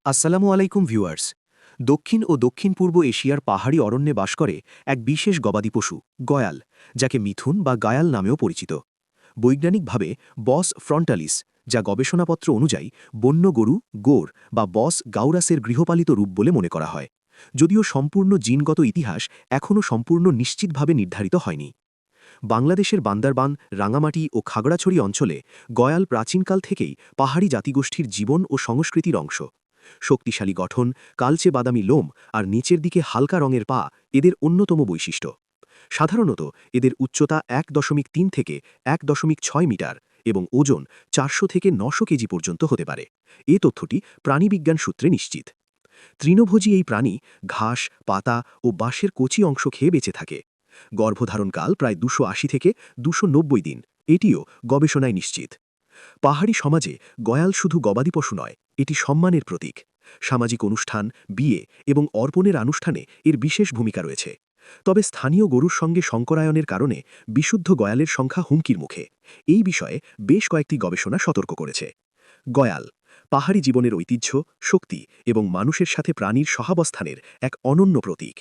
আসসালামু আলাইকুম ভিউয়ার্স। দক্ষিণ ও দক্ষিণ পূর্ব এশিয়ার পাহাড়ি অরণ্যে বাস করে এক বিশেষ গবাদি পশু গয়াল, যাকে মিথুন বা গায়াল নামেও পরিচিত। বৈজ্ঞানিকভাবে বস ফ্রন্টালিস, যা গবেষণাপত্র অনুযায়ী বন্য গরু গোর বা বস গাউরাসের গৃহপালিত রূপ বলে মনে করা হয়, যদিও সম্পূর্ণ জিনগত ইতিহাস এখনও সম্পূর্ণ নিশ্চিতভাবে নির্ধারিত হয়নি। বাংলাদেশের বান্দারবান, রাঙামাটি ও খাগড়াছড়ি অঞ্চলে গয়াল প্রাচীনকাল থেকেই পাহাড়ি জাতিগোষ্ঠীর জীবন ও সংস্কৃতির অংশ। শক্তিশালী গঠন, কালচে বাদামি লোম আর নিচের দিকে হালকা রঙের পা এদের অন্যতম বৈশিষ্ট্য। সাধারণত এদের উচ্চতা ১.৩ থেকে ১.৬ মিটার এবং ওজন ৪০০ থেকে ৯০০ কেজি পর্যন্ত হতে পারে। এ তথ্যটি প্রাণীবিজ্ঞান সূত্রে নিশ্চিত। তৃণভোজী এই প্রাণী ঘাস, পাতা ও বাঁশের কচি অংশ খেয়ে বেঁচে থাকে। গর্ভধারণকাল প্রায় ২৮০ থেকে ২৯০ দিন, এটিও গবেষণায় নিশ্চিত। পাহাড়ি সমাজে গয়াল শুধু গবাদি পশু নয়, এটি সম্মানের প্রতীক। সামাজিক অনুষ্ঠান, বিয়ে এবং অর্পণের আনুষ্ঠানে এর বিশেষ ভূমিকা রয়েছে। তবে স্থানীয় গরুর সঙ্গে সংকরায়নের কারণে বিশুদ্ধ গয়ালের সংখ্যা হুমকির মুখে। এই বিষয়ে বেশ কয়েকটি গবেষণা সতর্ক করেছে। গয়াল পাহাড়ি জীবনের ঐতিহ্য, শক্তি এবং মানুষের সাথে প্রাণীর সহাবস্থানের এক অনন্য প্রতীক।